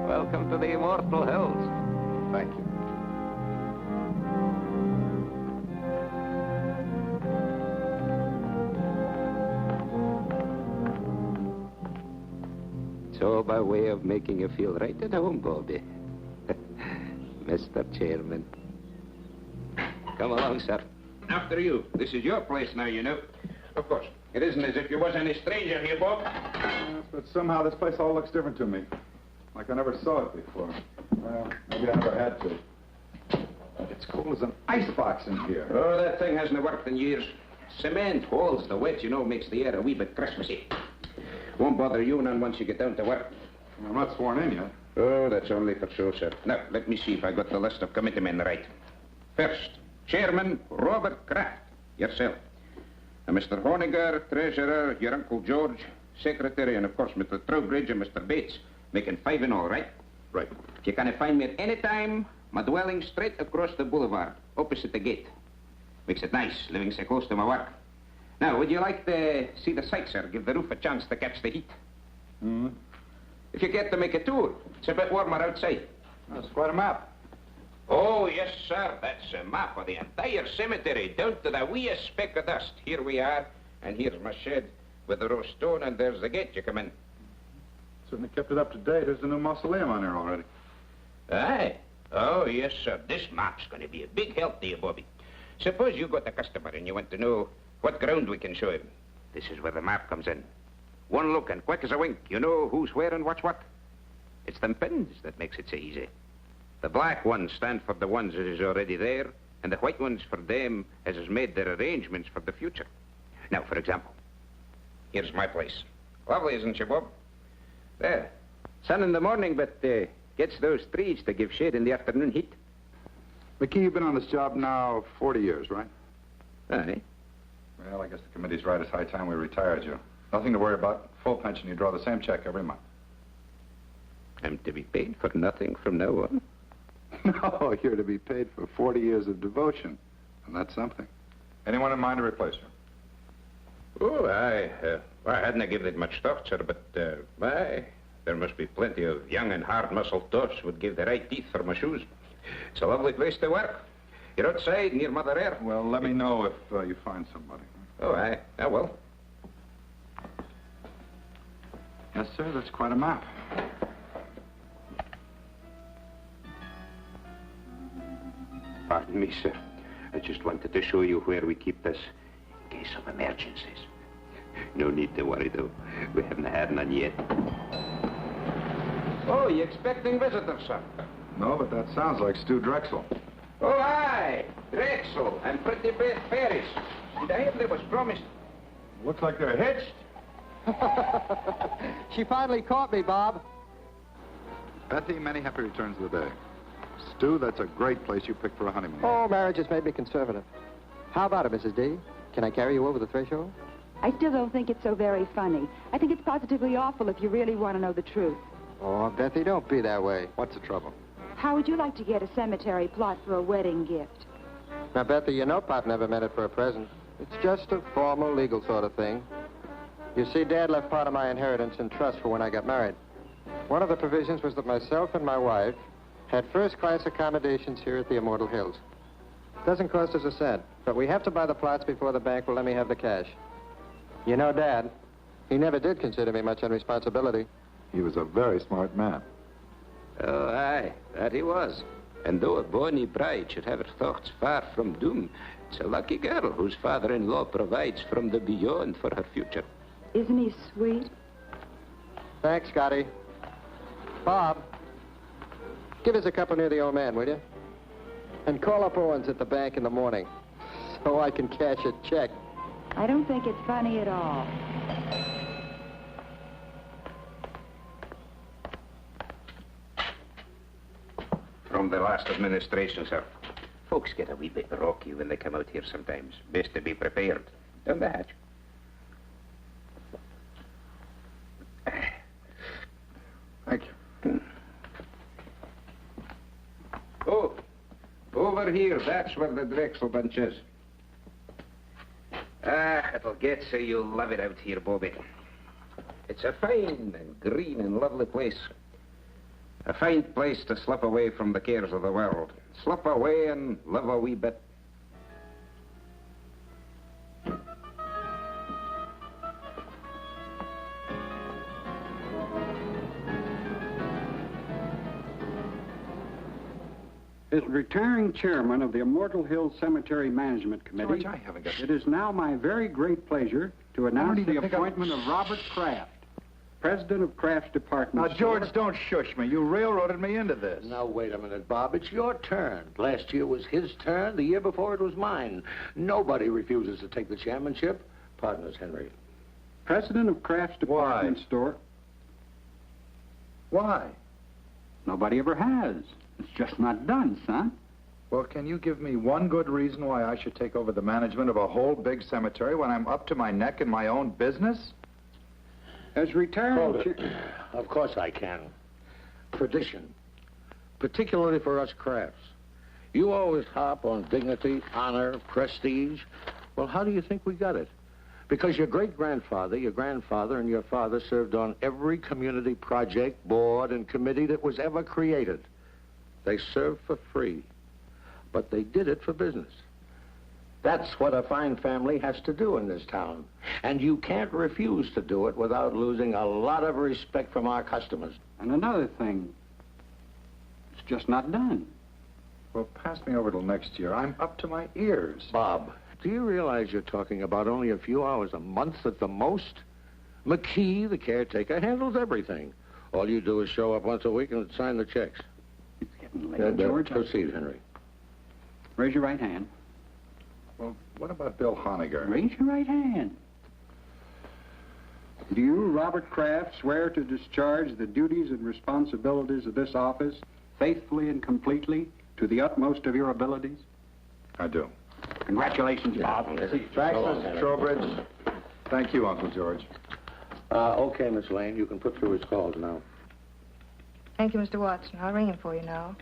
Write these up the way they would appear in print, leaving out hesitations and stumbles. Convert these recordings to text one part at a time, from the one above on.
Welcome to the immortal hills. Thank you. So, by way of making you feel right at home, Bobby. Mr. Chairman. Come along, sir. After you. This is your place now, you know. Of course. It isn't as if you was any stranger here, Bob. Yes, but somehow this place all looks different to me. Like I never saw it before. Well, maybe I never had to. It's cold as an icebox in here. Oh, that thing hasn't worked in years. Cement holds the wet, you know, makes the air a wee bit Christmassy. Won't bother you none once you get down to work. I'm not sworn in yet. Oh, that's only for show, sir. Now, let me see if I got the list of committee men right. First, Chairman Robert Kraft, yourself. Mr. Honiger, Treasurer, your Uncle George, Secretary, and of course Mr. Trowbridge and Mr. Bates, making 5 in all, right? Right. You can find me at any time, my dwelling straight across the boulevard, opposite the gate. Makes it nice, living so close to my work. Now, would you like to see the sights, sir? Give the roof a chance to catch the heat. Mm-hmm. If you get to make a tour, it's a bit warmer outside. That's quite a map. Oh, yes, sir. That's a map of the entire cemetery, down to the weest speck of dust. Here we are, and here's my shed with the row stone, and there's the gate you come in. Certainly kept it up to date. There's a new mausoleum on there already. Aye. Oh, yes, sir. This map's going to be a big help to you, Bobby. Suppose you got a customer and you want to know what ground we can show him. This is where the map comes in. One look and quick as a wink, you know who's where and what's what. It's them pins that makes it so easy. The black ones stand for the ones that is already there, and the white ones for them as has made their arrangements for the future. Now, for example, here's my place. Lovely, isn't she, Bob? There. Sun in the morning, but gets those trees to give shade in the afternoon heat. McKee, you've been on this job now 40 years, right? Aye. Well, I guess the committee's right. It's high time we retired you. Nothing to worry about. Full pension. You draw the same check every month. I'm to be paid for nothing from now on? No, you're to be paid for 40 years of devotion. And that's something. Anyone in mind to replace you? Oh, I hadn't given it much thought, sir, but, there must be plenty of young and hard-muscled tots would give the right teeth for my shoes. It's a lovely place to work. You're outside, near Mother Air. Well, let me know if you find somebody. Oh, I will. Yes, sir, that's quite a map. Pardon me, sir. I just wanted to show you where we keep this in case of emergencies. No need to worry, though. We haven't had none yet. Oh, you expecting visitors, sir? No, but that sounds like Stu Drexel. Oh, aye. Drexel and Pretty Beth Ferris. Did I hear they was promised? Looks like they're hitched. She finally caught me, Bob. Betty, many happy returns of the day. Stu, that's a great place you picked for a honeymoon. Oh, marriage has made me conservative. How about it, Mrs. D? Can I carry you over the threshold? I still don't think it's so very funny. I think it's positively awful if you really want to know the truth. Oh, Bethy, don't be that way. What's the trouble? How would you like to get a cemetery plot for a wedding gift? Now, Bethy, you know Pop never meant it for a present. It's just a formal, legal sort of thing. You see, Dad left part of my inheritance in trust for when I got married. One of the provisions was that myself and my wife had first-class accommodations here at the Immortal Hills. Doesn't cost us a cent, but we have to buy the plots before the bank will let me have the cash. You know, Dad, he never did consider me much on responsibility. He was a very smart man. Oh, aye, that he was. And though a bonny bride should have her thoughts far from doom, it's a lucky girl whose father-in-law provides from the beyond for her future. Isn't he sweet? Thanks, Scotty. Bob, give us a couple near the old man, will you? And call up Owens at the bank in the morning so I can cash a check. I don't think it's funny at all. From the last administration, sir. Folks get a wee bit rocky when they come out here sometimes. Best to be prepared. Down the hatch. Thank you. Oh, over here. That's where the Drexel bunch is. It'll get so you'll love it out here, Bobby. It's a fine and green and lovely place. A fine place to slip away from the cares of the world. Slip away and live a wee bit. As retiring chairman of the Immortal Hills Cemetery Management Committee, George, I haven't got... it is now my very great pleasure to announce the appointment of Robert Kraft, president of Kraft's department. Now, George, don't shush me. You railroaded me into this. Now, wait a minute, Bob. It's your turn. Last year was his turn. The year before it was mine. Nobody refuses to take the chairmanship. Partners, Henry. President of Kraft's department store. Why? Nobody ever has. It's just not done, son. Well, can you give me one good reason why I should take over the management of a whole big cemetery when I'm up to my neck in my own business? As retiring Hold it. Of course I can. Tradition. Particularly for us Crafts. You always harp on dignity, honor, prestige. Well, how do you think we got it? Because your great-grandfather, your grandfather, and your father served on every community project, board, and committee that was ever created. They served for free, but they did it for business. That's what a fine family has to do in this town. And you can't refuse to do it without losing a lot of respect from our customers. And another thing, it's just not done. Well, pass me over till next year. I'm up to my ears. Bob, do you realize you're talking about only a few hours a month at the most? McKee, the caretaker, handles everything. All you do is show up once a week and sign the checks. It's getting late, George. Proceed, Henry. Raise your right hand. Well, what about Bill Honegger? Raise your right hand. Do you, Robert Kraft, swear to discharge the duties and responsibilities of this office faithfully and completely to the utmost of your abilities? I do. Congratulations, Bob. Thanks, Mr. Trowbridge. Thank you, Uncle George. Okay, Miss Lane, you can put through his calls now. Thank you, Mr. Watson. I'll ring him for you now.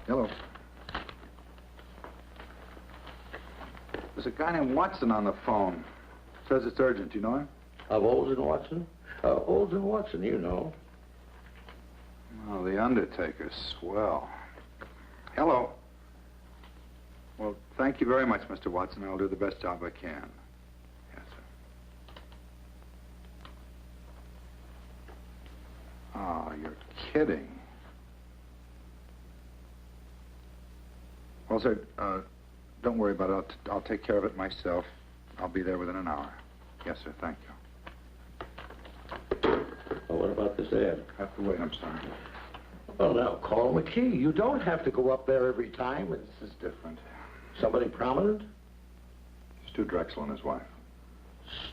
Hello. There's a guy named Watson on the phone. Says it's urgent. Do you know him? Of Olds and Watson? Olds and Watson, you know. Oh, the Undertaker. Swell. Hello. Well, thank you very much, Mr. Watson. I'll do the best job I can. Yes, sir. Oh, you're kidding. Well, sir, don't worry about it. I'll take care of it myself. I'll be there within an hour. Yes, sir. Thank you. Well, what about this ad? I have to wait. I'm sorry. Well, now, call McKee. You don't have to go up there every time. This is different. Somebody prominent? Stu Drexel and his wife.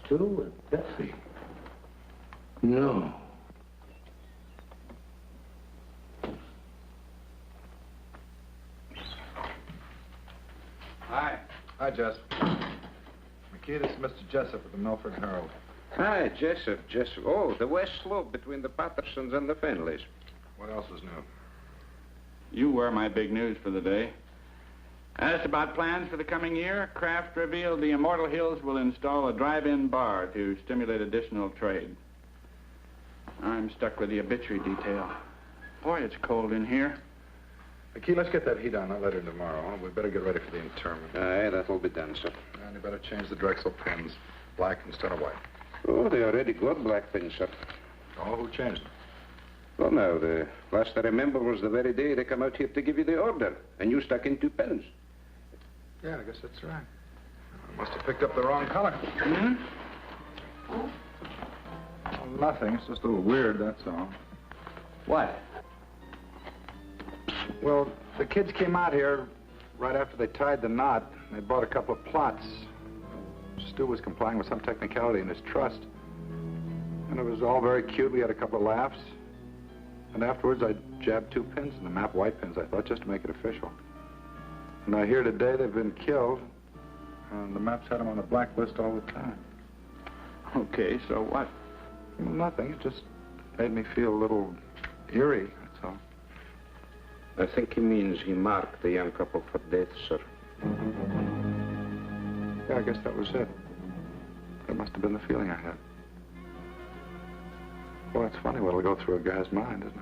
Stu and Betsy. No. Hi. Hi, Jess. McKee, this is Mr. Jessup of the Milford Herald. Hi, Jessup. Oh, the west slope between the Pattersons and the Finleys. What else is new? You were my big news for the day. Asked about plans for the coming year, Kraft revealed the Immortal Hills will install a drive-in bar to stimulate additional trade. I'm stuck with the obituary detail. Boy, it's cold in here. McKee, let's get that heat on that letter tomorrow. Huh? We better get ready for the interment. Aye, that'll be done, sir. And you better change the Drexel pins. Black instead of white. Oh, they already got black pins, sir. Oh, who changed them? Well, now, the last I remember was the very day they come out here to give you the order, and you stuck in 2 pens. Yeah, I guess that's right. I must have picked up the wrong color. Hmm? Well, nothing. It's just a little weird, that's all. What? Well, the kids came out here right after they tied the knot. They bought a couple of plots. Stu was complying with some technicality in his trust. And it was all very cute. We had a couple of laughs. And afterwards, I jabbed 2 pins in the map, white pins, I thought, just to make it official. And I hear today they've been killed. And the maps had them on the blacklist all the time. Okay, so what? Well, nothing. It just made me feel a little eerie, that's all. I think he means he marked the young couple for death, sir. Yeah, I guess that was it. That must have been the feeling I had. Well, it's funny what'll go through a guy's mind, isn't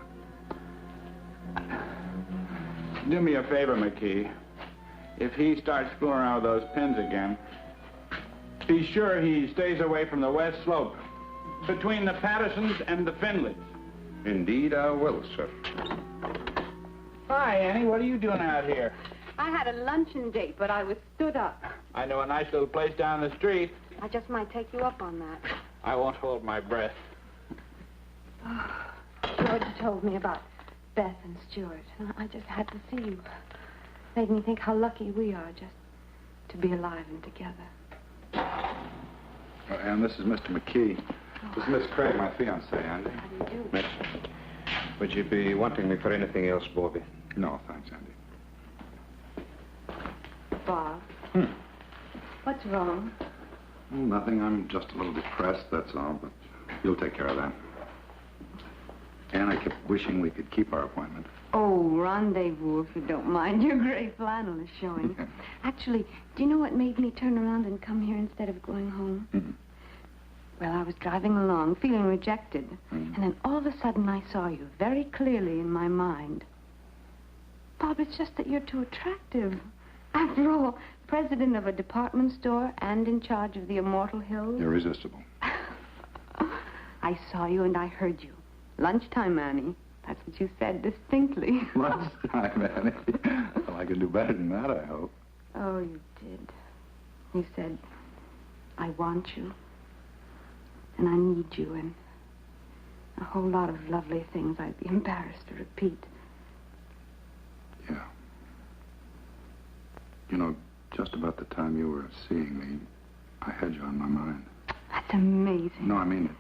it? Do me a favor, McKee. If he starts fooling around with those pins again, be sure he stays away from the west slope, between the Pattersons and the Finleys. Indeed, I will, sir. Hi, Annie. What are you doing out here? I had a luncheon date, but I was stood up. I know a nice little place down the street. I just might take you up on that. I won't hold my breath. George told me about Beth and Stuart, and I just had to see you. Made me think how lucky we are just to be alive and together. And this is Mr. McKee. This is Miss Craig, my fiancée, Andy. How do you do? Miss, would you be wanting me for anything else, Bobby? No, thanks, Andy. Bob. What's wrong? Well, nothing. I'm just a little depressed, that's all, but you'll take care of that. And I kept wishing we could keep our appointment. Oh, rendezvous, if you don't mind. Your gray flannel is showing. Actually, do you know what made me turn around and come here instead of going home? Mm-hmm. Well, I was driving along, feeling rejected. And then all of a sudden I saw you very clearly in my mind. Bob, it's just that you're too attractive. After all, president of a department store and in charge of the Immortal Hills. Irresistible. I saw you and I heard you. Lunchtime, Annie. That's what you said distinctly. Lunchtime, Annie. Well, I can do better than that, I hope. Oh, you did. You said, I want you. And I need you, and a whole lot of lovely things I'd be embarrassed to repeat. Yeah. You know, just about the time you were seeing me, I had you on my mind. That's amazing. No, I mean it.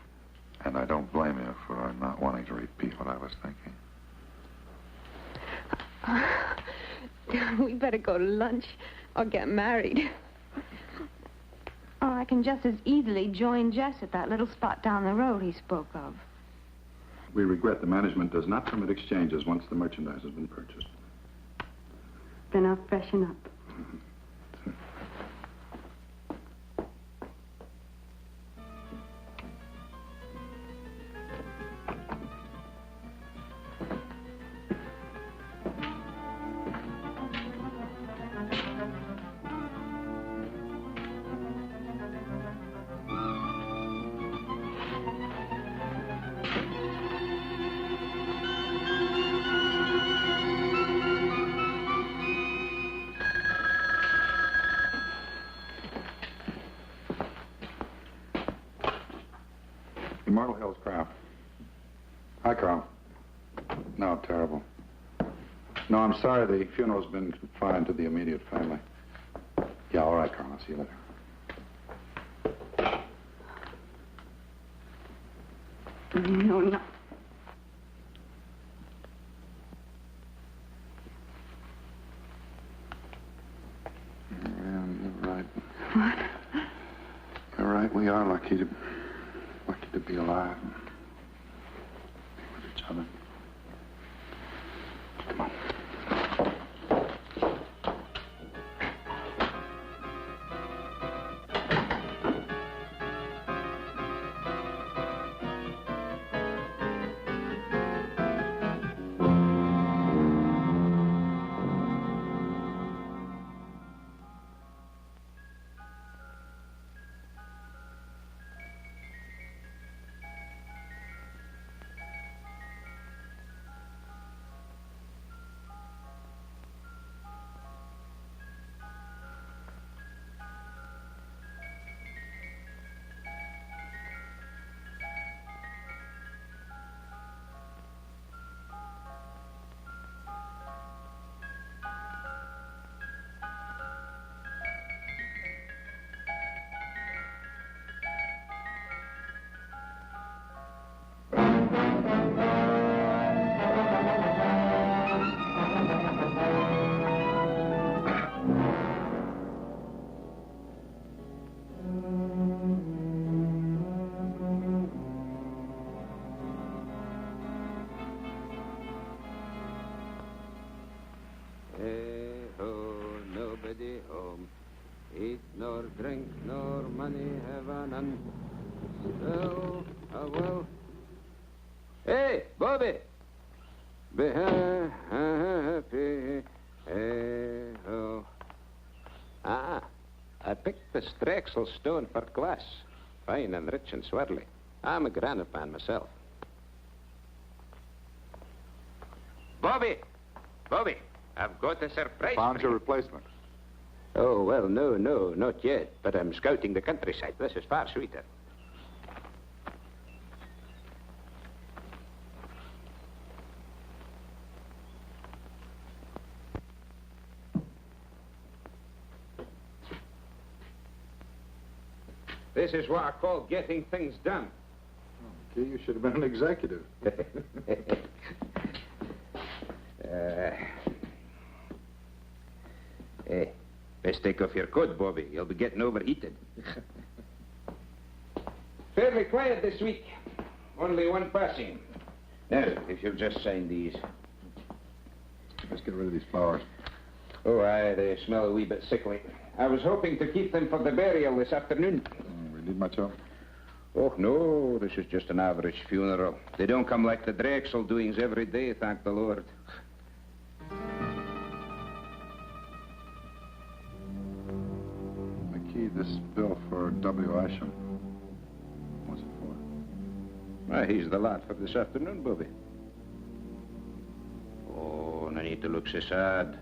And I don't blame you for not wanting to repeat what I was thinking. We better go to lunch or get married. Or I can just as easily join Jess at that little spot down the road he spoke of. We regret the management does not permit exchanges once the merchandise has been purchased. Then I'll freshen up. Immortal Hills, Kraft. Hi, Carl. No, terrible. No, I'm sorry. The funeral's been confined to the immediate family. Yeah, all right, Carl. I'll see you later. No. Yeah, you're right. What? You're right. We are lucky to Lucky to be alive. Be with each other. Come on. Eat nor drink nor money have none. Still, well. Hey, Bobby! Be happy. Hey-ho. Ah, I picked the Strexel stone for glass. Fine and rich and swirly. I'm a granite man myself. Bobby! I've got a surprise. Found your replacement. Oh, well, no, not yet. But I'm scouting the countryside. This is far sweeter. This is what I call getting things done. Oh, McKee, you should have been an executive. Hey, best take off your coat, Bobby. You'll be getting overheated. Fairly quiet this week. Only one passing. Now, if you'll just sign these. Let's get rid of these flowers. Oh, aye, they smell a wee bit sickly. I was hoping to keep them for the burial this afternoon. We need much help? Oh, no, this is just an average funeral. They don't come like the Drexel doings every day, thank the Lord. McKee, this bill for W. Isham. What's it for? Why, he's the lad for this afternoon, Bobby. Oh, no need to look so sad.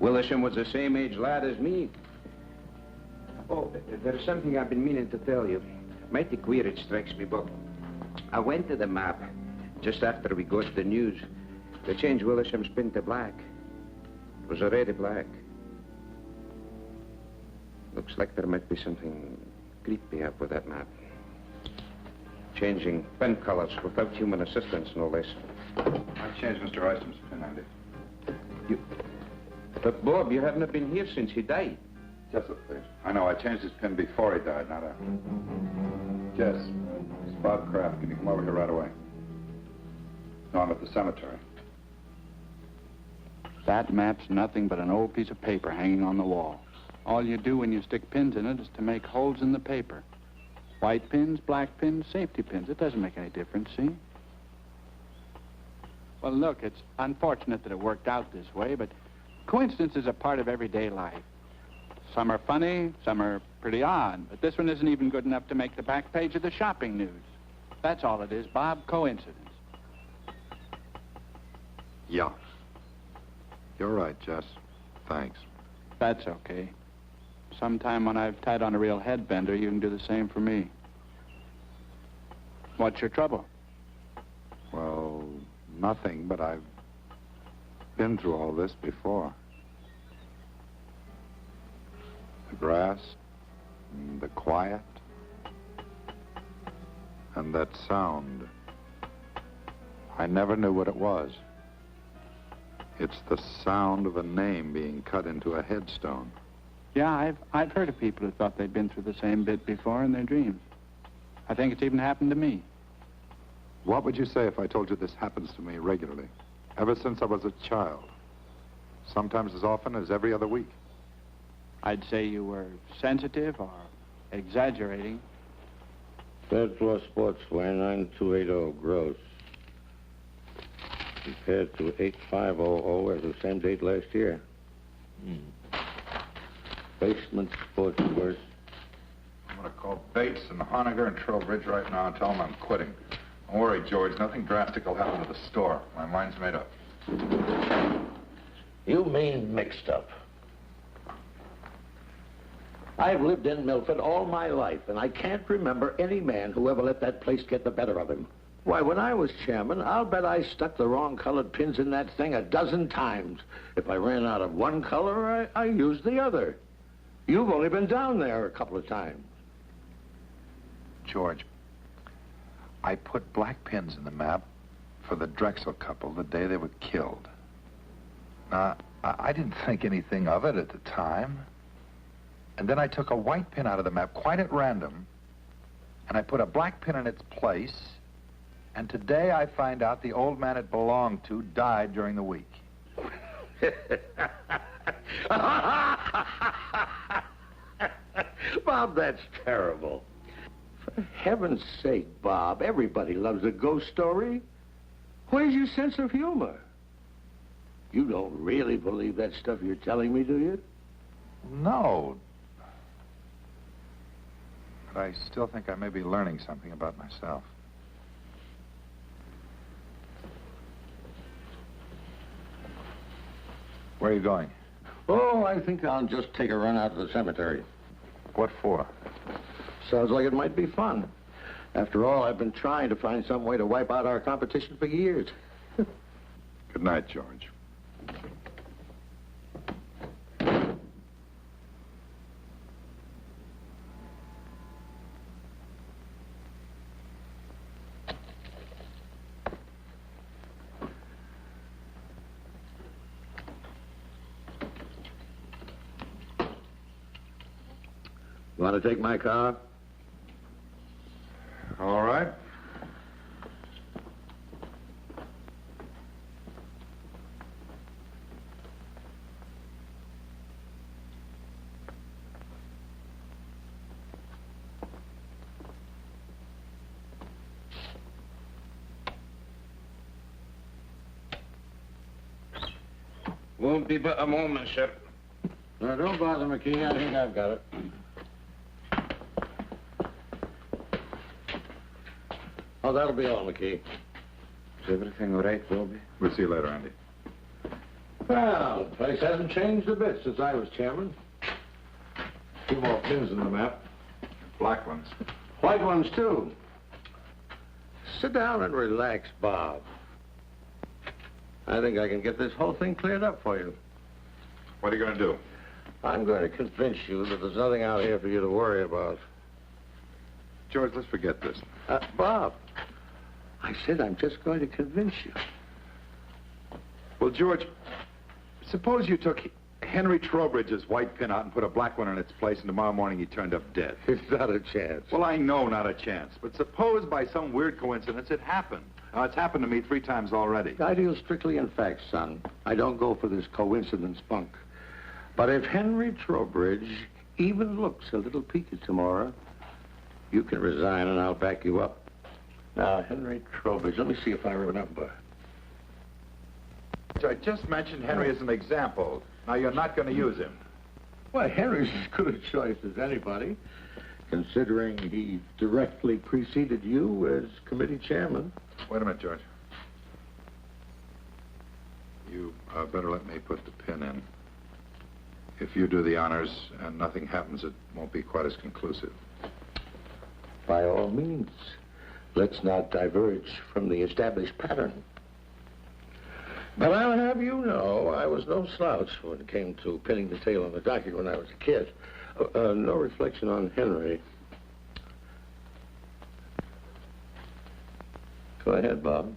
Willisham was the same age lad as me. Oh, there's something I've been meaning to tell you. Mighty queer it strikes me, Bob. I went to the map just after we got the news. They changed Willisham's pin to black. It was already black. Looks like there might be something creepy up with that map. Changing pen colors without human assistance, no less. I changed Mr. Isham's pin, Andy. You... But, Bob, you haven't been here since he died. Jessup, please. I know, I changed his pin before he died, not after. Jess, it's Bob Kraft. Can you come over here right away? No, I'm at the cemetery. That map's nothing but an old piece of paper hanging on the wall. All you do when you stick pins in it is to make holes in the paper. White pins, black pins, safety pins. It doesn't make any difference, see? Well, look, it's unfortunate that it worked out this way, but coincidences are part of everyday life. Some are funny, some are pretty odd, but this one isn't even good enough to make the back page of the shopping news. That's all it is, Bob, coincidence. Yeah. You're right, Jess. Thanks. That's okay. Sometime when I've tied on a real headbender, you can do the same for me. What's your trouble? Well, nothing, but I've been through all this before. The grass, and the quiet, and that sound. I never knew what it was. It's the sound of a name being cut into a headstone. Yeah, I've heard of people who thought they'd been through the same bit before in their dreams. I think it's even happened to me. What would you say if I told you this happens to me regularly? Ever since I was a child. Sometimes as often as every other week. I'd say you were sensitive or exaggerating. Third floor sportswear, 9280 gross. Compared to 8500 as the same date last year. Basement sportswear. I'm going to call Bates and Honegger and Trowbridge right now and tell them I'm quitting. Don't worry, George. Nothing drastic will happen to the store. My mind's made up. You mean mixed up? I've lived in Milford all my life, and I can't remember any man who ever let that place get the better of him. Why, when I was chairman, I'll bet I stuck the wrong colored pins in that thing a dozen times. If I ran out of one color, I used the other. You've only been down there a couple of times. George, I put black pins in the map for the Drexel couple the day they were killed. Now, I didn't think anything of it at the time. And then I took a white pin out of the map, quite at random, and I put a black pin in its place, and today I find out the old man it belonged to died during the week. Bob, that's terrible. For heaven's sake, Bob, everybody loves a ghost story. Where's your sense of humor? You don't really believe that stuff you're telling me, do you? No. But I still think I may be learning something about myself. Where are you going? Oh, I think I'll just take a run out to the cemetery. What for? Sounds like it might be fun. After all, I've been trying to find some way to wipe out our competition for years. Good night, George. Want to take my car? All right. Won't be but a moment, sir. No, don't bother, McKee. I think I've got it. Oh, that'll be all, McKee. Is everything all right, Wilby? We'll see you later, Andy. Well, the place hasn't changed a bit since I was chairman. 2 more pins in the map. Black ones. White ones, too. Sit down and relax, Bob. I think I can get this whole thing cleared up for you. What are you going to do? I'm going to convince you that there's nothing out here for you to worry about. George, let's forget this. Bob, I said I'm just going to convince you. Well, George, suppose you took Henry Trowbridge's white pin out and put a black one in its place, and tomorrow morning he turned up dead. It's not a chance. Well, I know not a chance, but suppose by some weird coincidence it happened. Now, it's happened to me 3 times already. I deal strictly in facts, son. I don't go for this coincidence bunk. But if Henry Trowbridge even looks a little peaked tomorrow, you can resign and I'll back you up. Now, Henry Trowbridge, let me see if I remember. I just mentioned Henry as an example. Now, you're not going to use him. Well, Henry's as good a choice as anybody, considering he directly preceded you as committee chairman. Wait a minute, George. You better let me put the pin in. If you do the honors and nothing happens, it won't be quite as conclusive. By all means, let's not diverge from the established pattern. But I'll have you know, I was no slouch when it came to pinning the tail on the donkey when I was a kid. No reflection on Henry. Go ahead, Bob.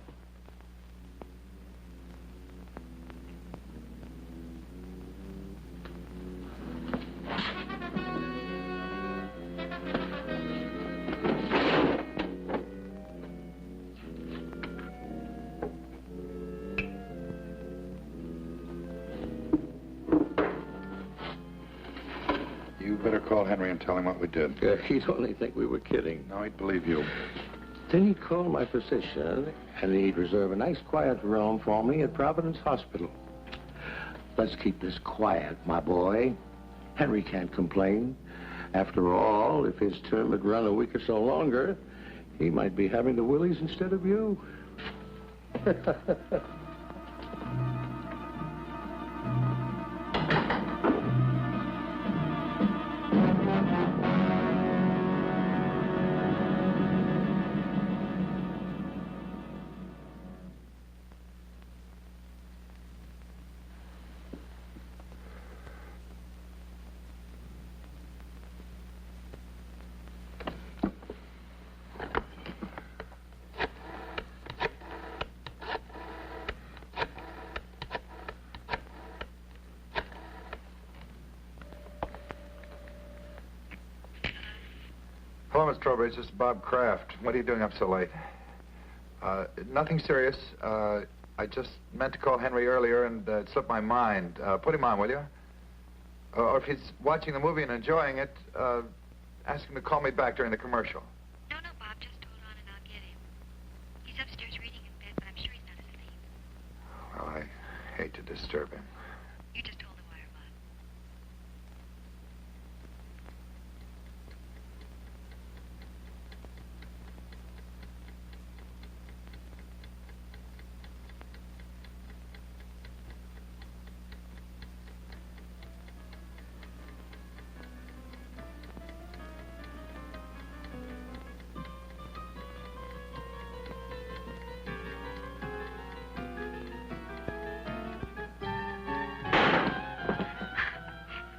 Henry and tell him what we did. He'd only think we were kidding. No, he'd believe you. Then he'd call my physician, and he'd reserve a nice quiet room for me at Providence Hospital. Let's keep this quiet, my boy. Henry can't complain. After all, if his term had run a week or so longer, he might be having the willies instead of you. Hello, Miss Trowbridge. This is Bob Kraft. What are you doing up so late? Nothing serious. I just meant to call Henry earlier and it slipped my mind. Put him on, will you? Or if he's watching the movie and enjoying it, ask him to call me back during the commercial. No, Bob. Just hold on and I'll get him. He's upstairs reading in bed, but I'm sure he's not asleep. Well, I hate to disturb him. You just hold the wire, Bob.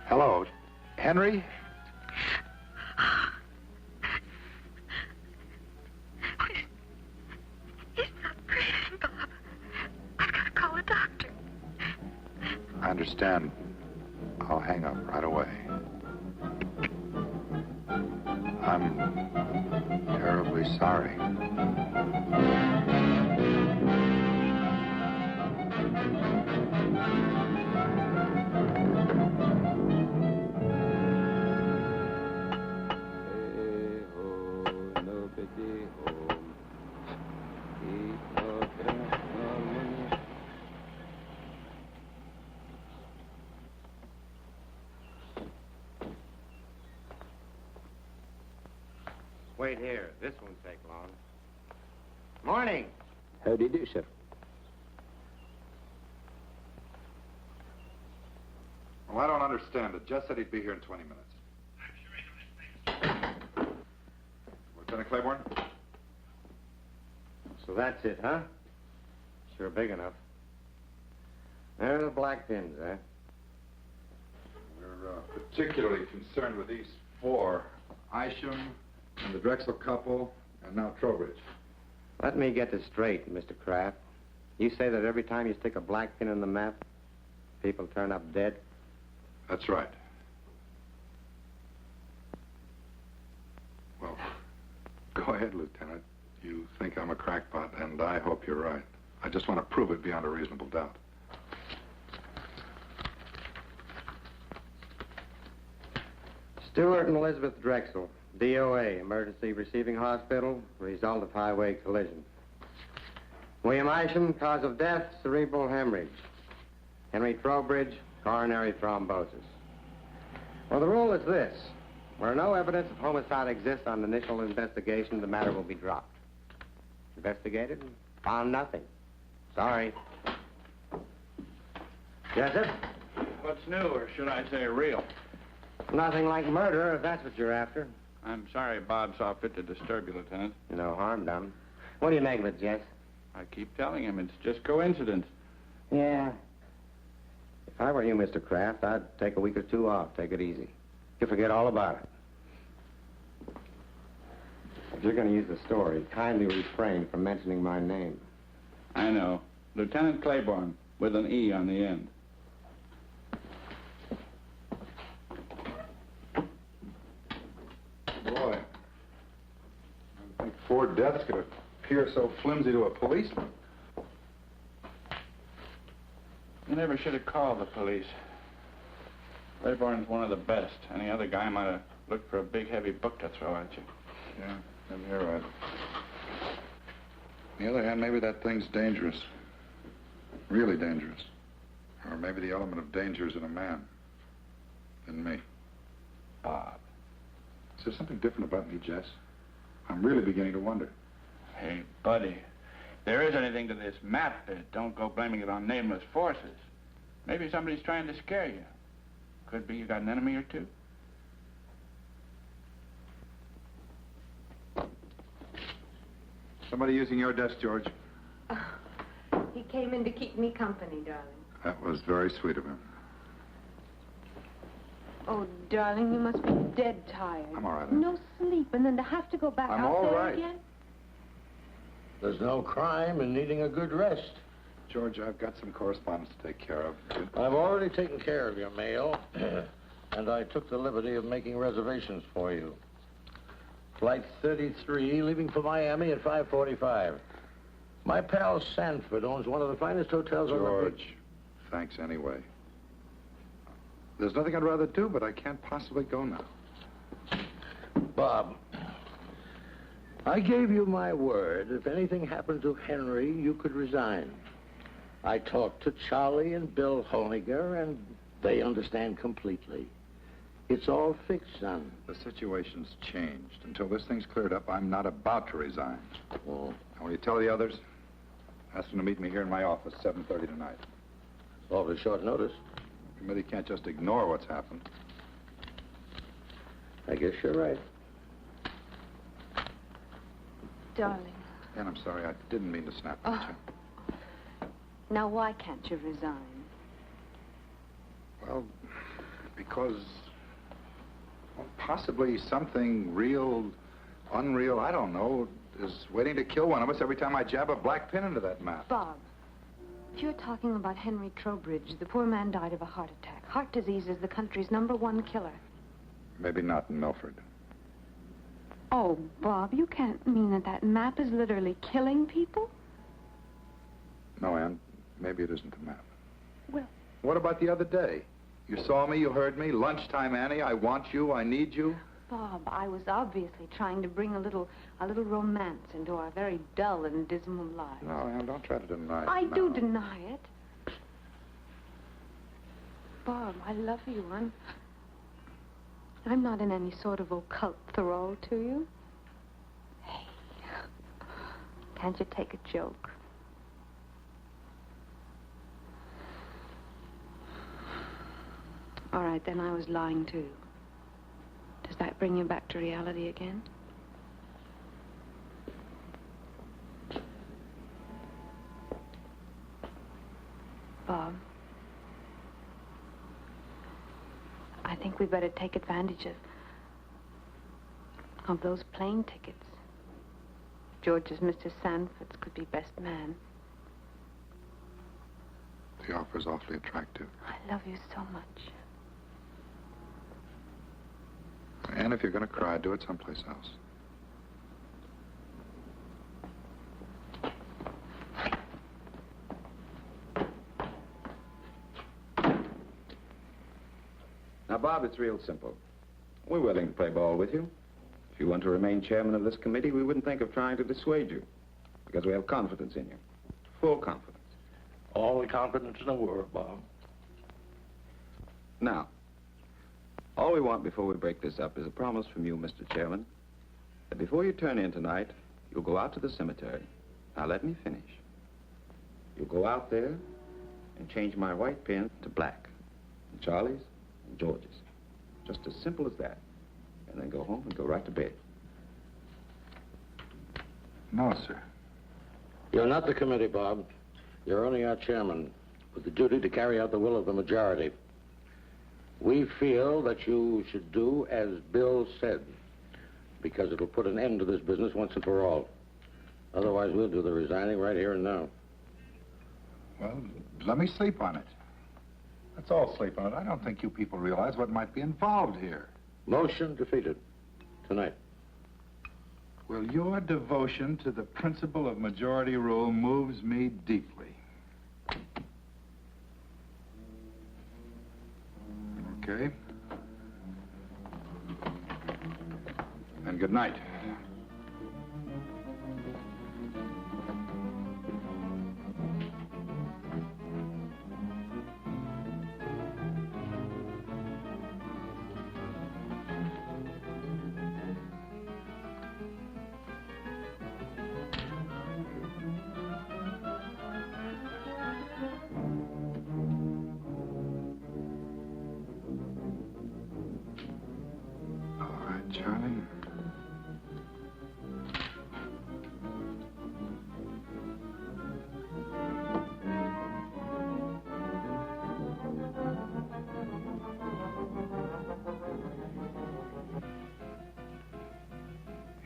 Hello, Henry? He's not breathing, Bob. I've got to call a doctor. I understand. I'll hang up right away. I'm terribly sorry. Wait here. This won't take long. Morning. How do you do, sir? Well, I don't understand it. Jess said he'd be here in 20 minutes. Lieutenant Claiborne? So that's it, huh? Sure big enough. There are the black pins, eh? We're particularly concerned with these four. Isham and the Drexel couple, and now Trowbridge. Let me get this straight, Mr. Kraft. You say that every time you stick a black pin in the map, people turn up dead? That's right. Well, go ahead, Lieutenant. You think I'm a crackpot, and I hope you're right. I just want to prove it beyond a reasonable doubt. Stewart and Elizabeth Drexel, DOA, Emergency Receiving Hospital, result of highway collision. William Isham, cause of death, cerebral hemorrhage. Henry Trowbridge, coronary thrombosis. Well, the rule is this. Where no evidence of homicide exists on initial investigation, the matter will be dropped. Investigated, found nothing. Sorry. Jessup? What's new, or should I say real? Nothing like murder, if that's what you're after. I'm sorry Bob saw fit to disturb you, Lieutenant. No harm done. What do you make of it, Jess? I keep telling him it's just coincidence. Yeah. If I were you, Mr. Kraft, I'd take a week or two off. Take it easy. You forget all about it. If you're going to use the story, kindly refrain from mentioning my name. I know. Lieutenant Claiborne, with an E on the end. Boy, I think 4 deaths could appear so flimsy to a policeman. You never should have called the police. Claiborne's one of the best. Any other guy might have Look for a big, heavy book to throw at you. Yeah, maybe you're right. On the other hand, maybe that thing's dangerous. Really dangerous. Or maybe the element of danger is in a man. In me. Bob. Is there something different about me, Jess? I'm really beginning to wonder. Hey, buddy. If there is anything to this map, don't go blaming it on nameless forces. Maybe somebody's trying to scare you. Could be you got an enemy or two. Somebody using your desk, George. He came in to keep me company, darling. That was very sweet of him. Oh, darling, you must be dead tired. I'm all right. No sleep, and then to have to go back I'm out all there right. again? There's no crime in needing a good rest. George, I've got some correspondence to take care of. I've already taken care of your mail, and I took the liberty of making reservations for you. Flight 33, leaving for Miami at 5:45. My pal Sanford owns one of the finest hotels on the George, thanks anyway. There's nothing I'd rather do, but I can't possibly go now. Bob, I gave you my word. If anything happened to Henry, you could resign. I talked to Charlie and Bill Honiger, and they understand completely. It's all fixed, son. The situation's changed. Until this thing's cleared up, I'm not about to resign. Oh. And when you tell the others, ask them to meet me here in my office, 7:30 tonight. Awfully short notice. The committee can't just ignore what's happened. I guess you're right. Darling. And I'm sorry, I didn't mean to snap at you. Now, why can't you resign? Well, because possibly something real, unreal, I don't know, is waiting to kill one of us every time I jab a black pin into that map. Bob, if you're talking about Henry Trowbridge, the poor man died of a heart attack. Heart disease is the country's #1 killer. Maybe not in Milford. Oh, Bob, you can't mean that that map is literally killing people? No, Ann, maybe it isn't the map. Well... What about the other day? You saw me, you heard me. Lunchtime, Annie, I want you, I need you. Bob, I was obviously trying to bring a little romance into our very dull and dismal lives. No, Ann, don't try to deny it. I No. do deny it. Bob, I love you. I'm not in any sort of occult thrall to you. Hey, can't you take a joke? All right, then I was lying too. Does that bring you back to reality again? Bob, I think we better take advantage of those plane tickets. George's Mr. Sanford's could be best man. The offer's awfully attractive. I love you so much. And if you're going to cry, do it someplace else. Now, Bob, it's real simple. We're willing to play ball with you. If you want to remain chairman of this committee, we wouldn't think of trying to dissuade you, because we have confidence in you. Full confidence. All the confidence in the world, Bob. Now, all we want before we break this up is a promise from you, Mr. Chairman, that before you turn in tonight, you'll go out to the cemetery. Now, let me finish. You'll go out there and change my white pin to black, and Charlie's and George's. Just as simple as that. And then go home and go right to bed. No, sir. You're not the committee, Bob. You're only our chairman, with the duty to carry out the will of the majority. We feel that you should do as Bill said, because it'll put an end to this business once and for all. Otherwise, we'll do the resigning right here and now. Well, let me sleep on it. Let's all sleep on it. I don't think you people realize what might be involved here. Motion defeated. Tonight. Well, your devotion to the principle of majority rule moves me deeply. Okay. And good night. Charlie.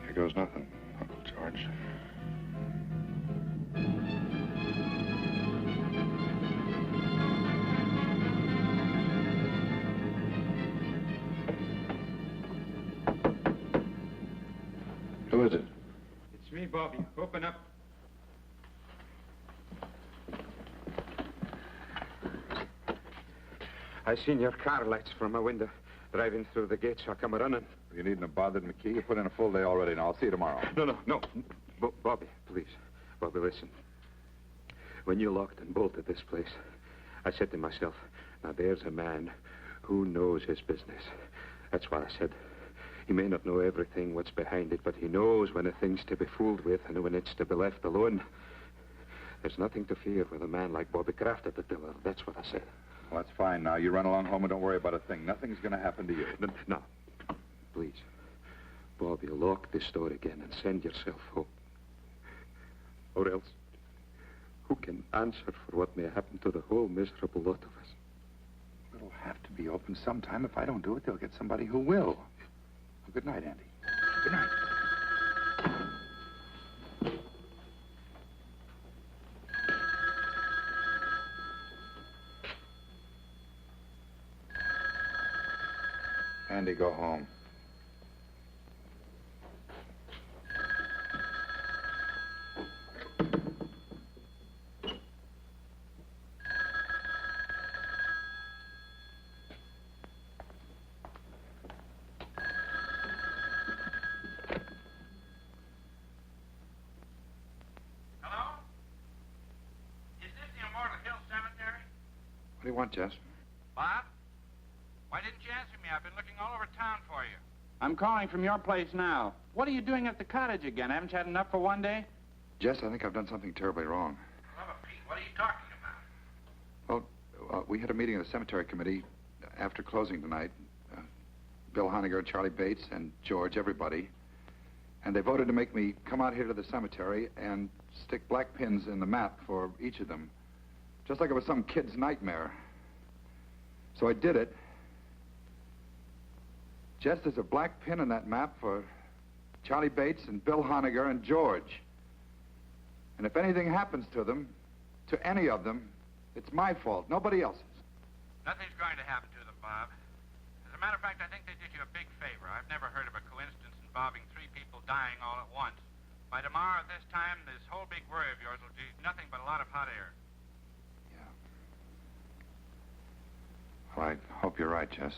Here goes nothing, Uncle George. Who is it? It's me, Bobby. Open up. I seen your car lights from my window driving through the gate, so I come running. You needn't have bothered McKee. You put in a full day already, and I'll see you tomorrow. No. Bobby, please. Bobby, listen. When you locked and bolted this place, I said to myself, now there's a man who knows his business. That's what I said. He may not know everything what's behind it, but he knows when a thing's to be fooled with and when it's to be left alone. There's nothing to fear with a man like Bobby Kraft at the tiller. That's what I said. Well, that's fine now. You run along home and don't worry about a thing. Nothing's going to happen to you. No. Please. Bobby, lock this door again and send yourself home. Or else, who can answer for what may happen to the whole miserable lot of us? It'll have to be open sometime. If I don't do it, they'll get somebody who will. Well, good night, Andy. Good night. Andy, go home. What do you want, Jess? Bob? Why didn't you answer me? I've been looking all over town for you. I'm calling from your place now. What are you doing at the cottage again? Haven't you had enough for one day? Jess, I think I've done something terribly wrong. Well, Pete, what are you talking about? Well, we had a meeting of the cemetery committee after closing tonight. Bill Honegger, Charlie Bates, and George, everybody. And they voted to make me come out here to the cemetery and stick black pins in the map for each of them. Just like it was some kid's nightmare. So I did it. Jess, there's a black pin in that map for Charlie Bates and Bill Honegger and George. And if anything happens to them, to any of them, it's my fault, nobody else's. Nothing's going to happen to them, Bob. As a matter of fact, I think they did you a big favor. I've never heard of a coincidence involving 3 people dying all at once. By tomorrow at this time, this whole big worry of yours will do nothing but a lot of hot air. Well, I hope you're right, Jess.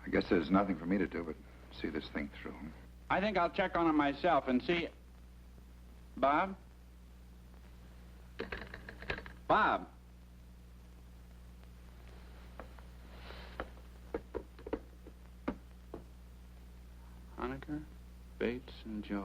I guess there's nothing for me to do but see this thing through. I think I'll check on it myself and see... Bob? Bob? Honegger, Bates, and George.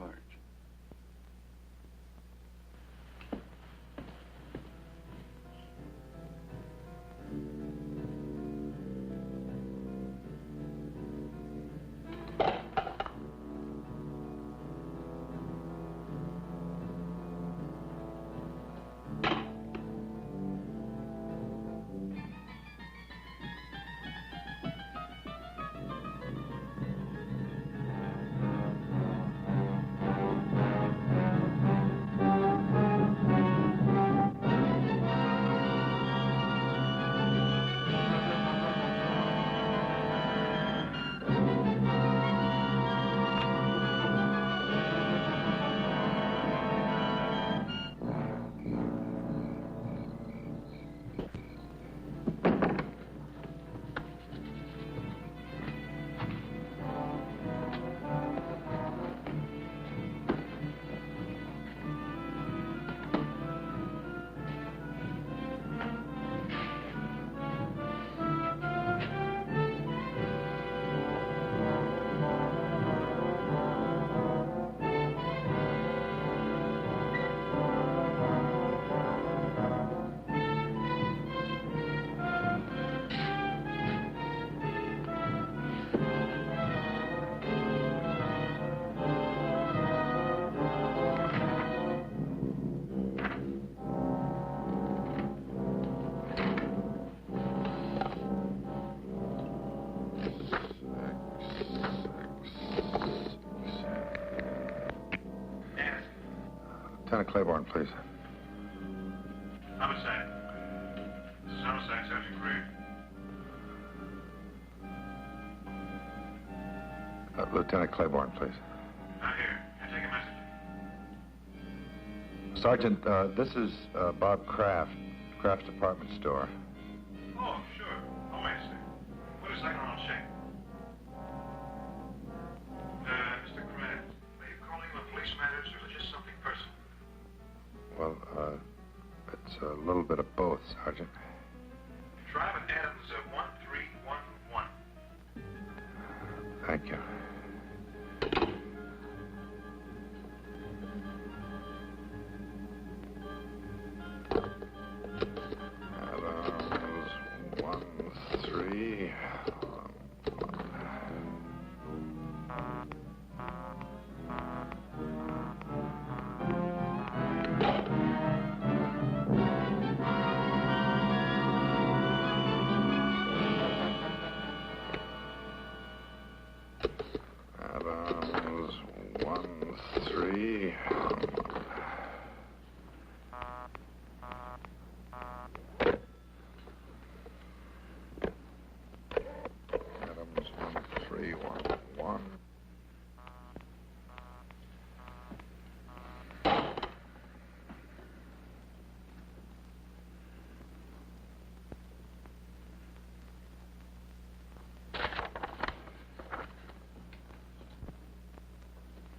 Lieutenant Claiborne, please. Homicide. This is Homicide, Sergeant Greer. Lieutenant Claiborne, please. Not here. Can I take a message? Sergeant, this is Bob Kraft, Kraft's department store. Oh, sure. Oh, wait a second. Wait a second, I'll check. Mr. Kraft, are you calling on police matters or just something personal? Well, it's a little bit of both, Sergeant. Drive at Adams 1311. Thank you. Adams 1311. Adams 13. Adams 1311.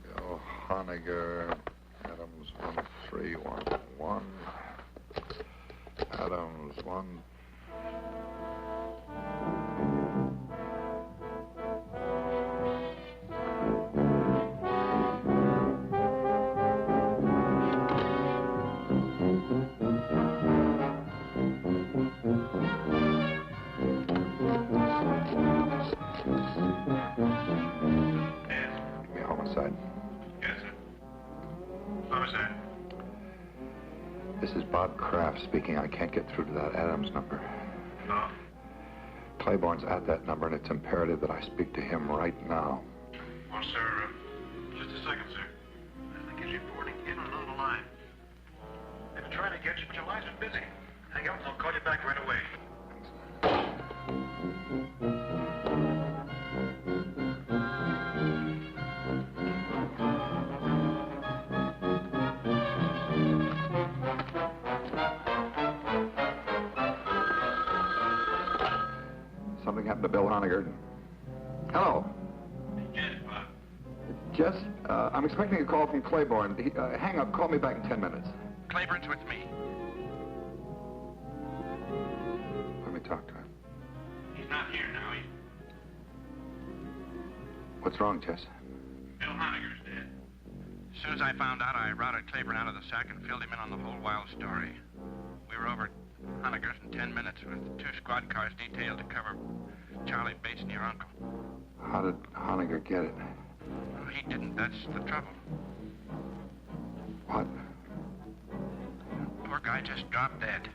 Bill Honiger, Adams 1311. Adams 1. Give me a homicide. Yes, sir. Homicide. This is Bob Kraft speaking. I can't get through to that Adams number. No. Claiborne's at that number, and it's imperative that I speak to him right now. Well, sir, just a second, sir. I think he's reporting in or on the line. They've been trying to get you, but your line's been busy. Hang up and I'll call you back right away. Something happened to Bill Honiger. Hello. Yes, Bob. Just, I'm expecting a call from Claiborne. Hang up. Call me back in 10 minutes. Claiborne's with me. Let me talk to him. He's not here now. What's wrong, Jess? Bill Honiger's dead. As soon as I found out, I routed Claiborne out of the sack and filled him in on the whole wild story. We were over at Honiger's in 10 minutes with 2 squad cars detailed to cover Charlie Bates and your uncle. How did Honiger get it? Well, he didn't. That's the trouble. What? Poor guy just dropped dead.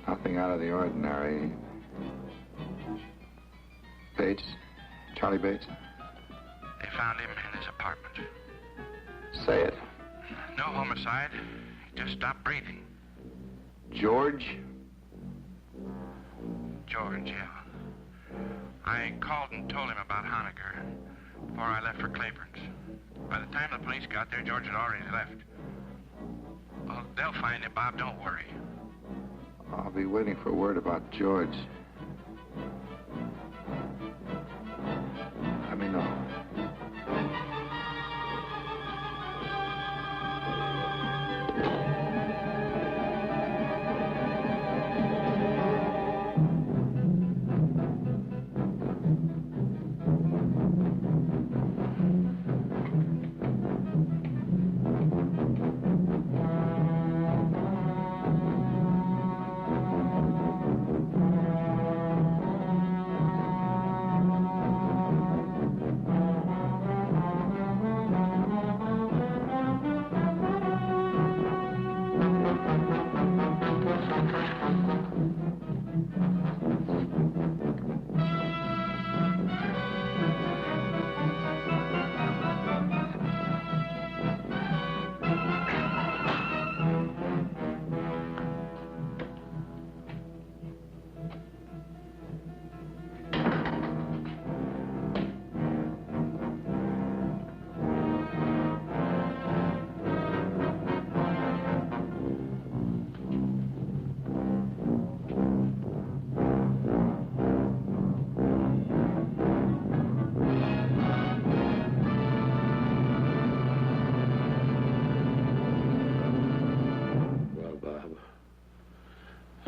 Nothing out of the ordinary. Bates? Charlie Bates? They found him in his apartment. Say it. No homicide. He just stopped breathing. George? George, yeah. I called and told him about Honiger before I left for Claiborne's. By the time the police got there, George had already left. Well, they'll find him, Bob. Don't worry. I'll be waiting for word about George. Let me know.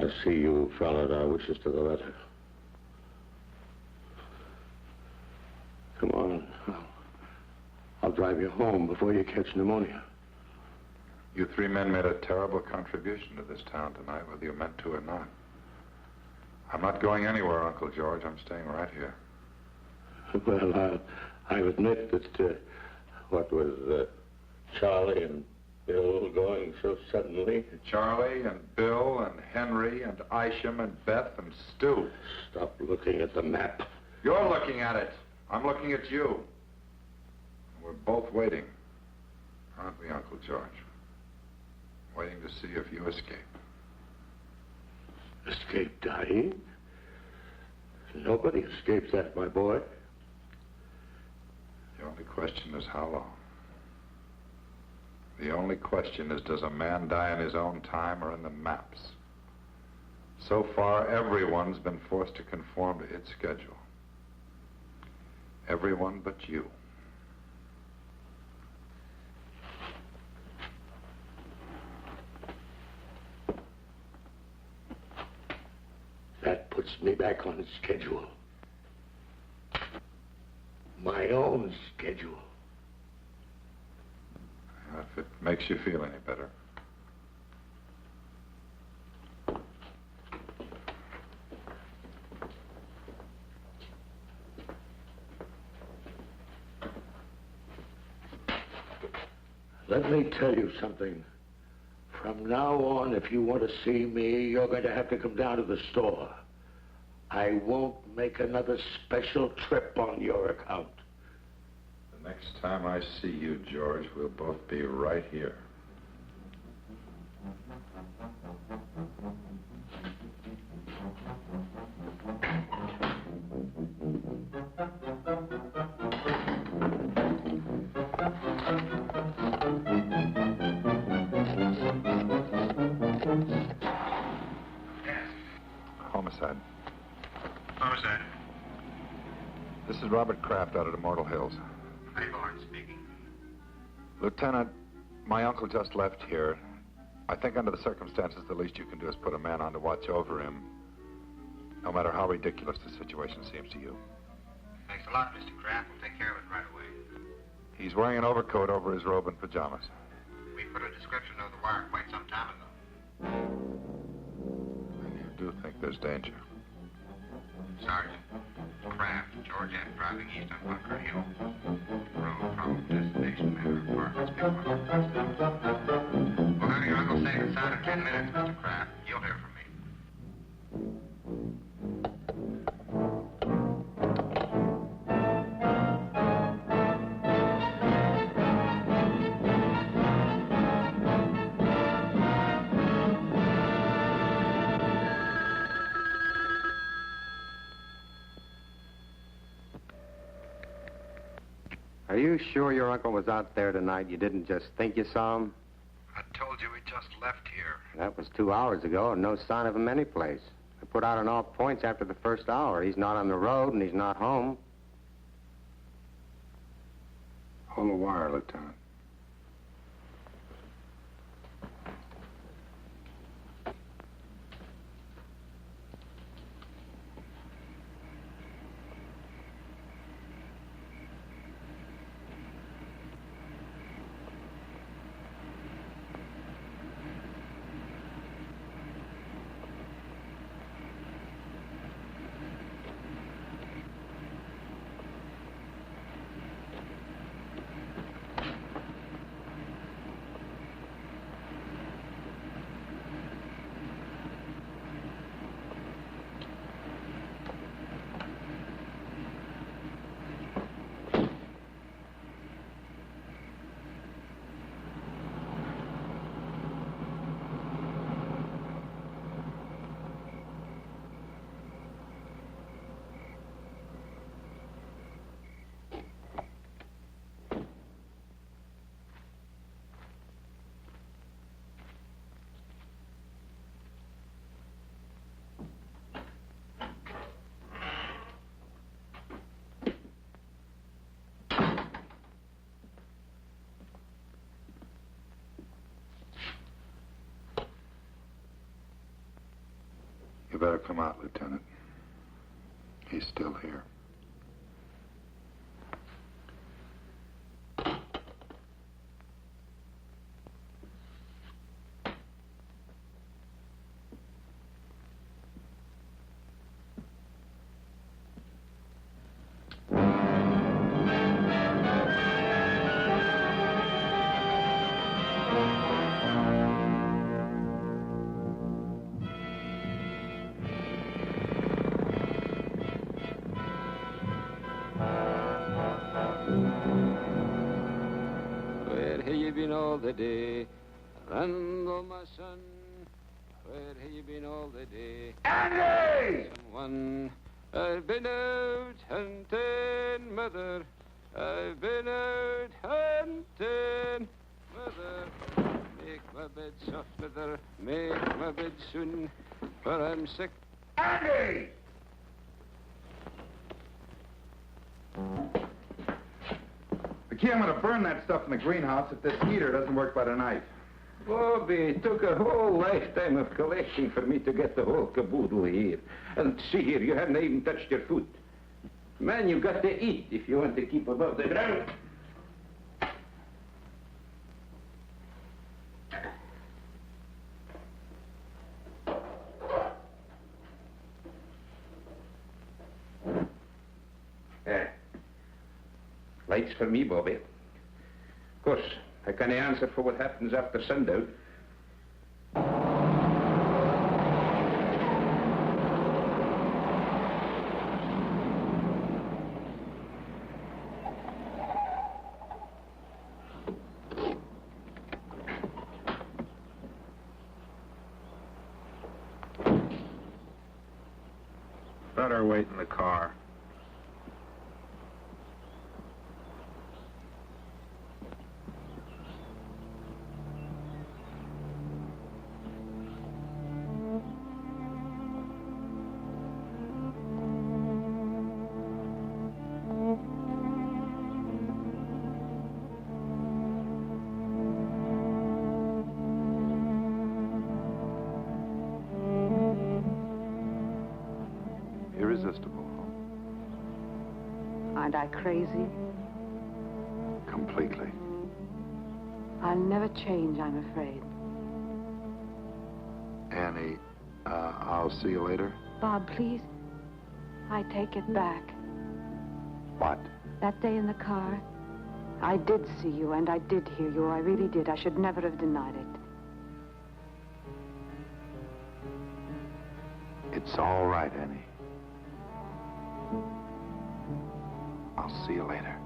I see you followed our wishes to the letter. Come on. I'll drive you home before you catch pneumonia. You three men made a terrible contribution to this town tonight, whether you meant to or not. I'm not going anywhere, Uncle George. I'm staying right here. Well, I'll admit that what was Charlie and Bill going so suddenly. Charlie and Bill and Henry and Isham and Beth and Stu. Stop looking at the map. You're looking at it. I'm looking at you. We're both waiting, aren't we, Uncle George? Waiting to see if you escape. Escape dying? Nobody escapes that, my boy. The only question is how long. The only question is, does a man die in his own time or in the maps? So far, everyone's been forced to conform to its schedule. Everyone but you. That puts me back on schedule. My own schedule. If it makes you feel any better. Let me tell you something. From now on, if you want to see me, you're going to have to come down to the store. I won't make another special trip on your account. The next time I see you, George, we'll both be right here. Homicide. Homicide. This is Robert Kraft out at Immortal Hills. Claiborne speaking. Lieutenant, my uncle just left here. I think under the circumstances, the least you can do is put a man on to watch over him, no matter how ridiculous the situation seems to you. Thanks a lot, Mr. Kraft. We'll take care of it right away. He's wearing an overcoat over his robe and pajamas. We put a description of the wire quite some time ago. And you do think there's danger? Sergeant, Kraft, George F. driving east on Bunker Hill. Road, probable destination, Manor Apartments, big one. We'll have your uncle safe inside of 10 minutes, Mr. Kraft. You'll hear from me. Are you sure your uncle was out there tonight? You didn't just think you saw him? I told you he just left here. That was 2 hours ago, and no sign of him anyplace. I put out on all points after the first hour. He's not on the road, and he's not home. Hold the wire, Lieutenant. You better come out, Lieutenant. He's still here. All the day, Randall, my son, where have you been all the day? Andy! Someone, I've been out hunting, mother. I've been out hunting, mother. Make my bed soft, mother. Make my bed soon, for I'm sick. Andy! McKee, I'm going to burn that stuff in the greenhouse if this heater doesn't work by tonight. Bobby, it took a whole lifetime of collecting for me to get the whole caboodle here. And see here, you haven't even touched your food. Man, you've got to eat if you want to keep above the ground. Lights for me, Bobby. Of course, I can't answer for what happens after sundown. Better wait in the car. Irresistible. Aren't I crazy? Completely. I'll never change, I'm afraid. Annie, I'll see you later. Bob, please. I take it back. What? That day in the car, I did see you and I did hear you. I really did. I should never have denied it. It's all right, Annie. I'll see you later.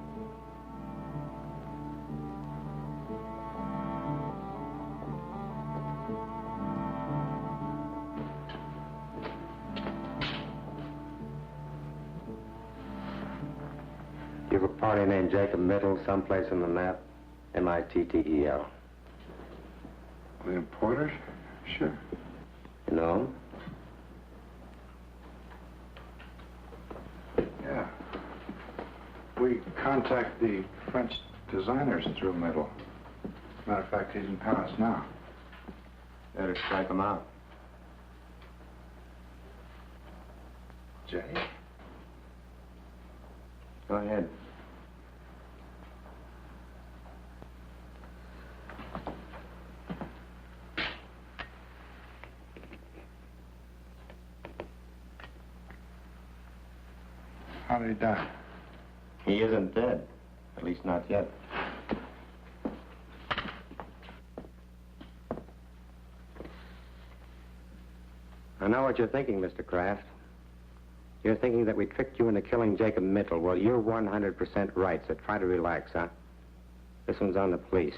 You have a party named Jacob Mittel someplace in the map? M-I-T-T-E-L. William Porter? Sure. You know him? Yeah. We contact the French designers through Mittel. Matter of fact, he's in Paris now. Better strike him out. Jay? Go ahead. How did he die? He isn't dead. At least not yet. I know what you're thinking, Mr. Kraft. You're thinking that we tricked you into killing Jacob Mittel. Well, you're 100% right, so try to relax, huh? This one's on the police.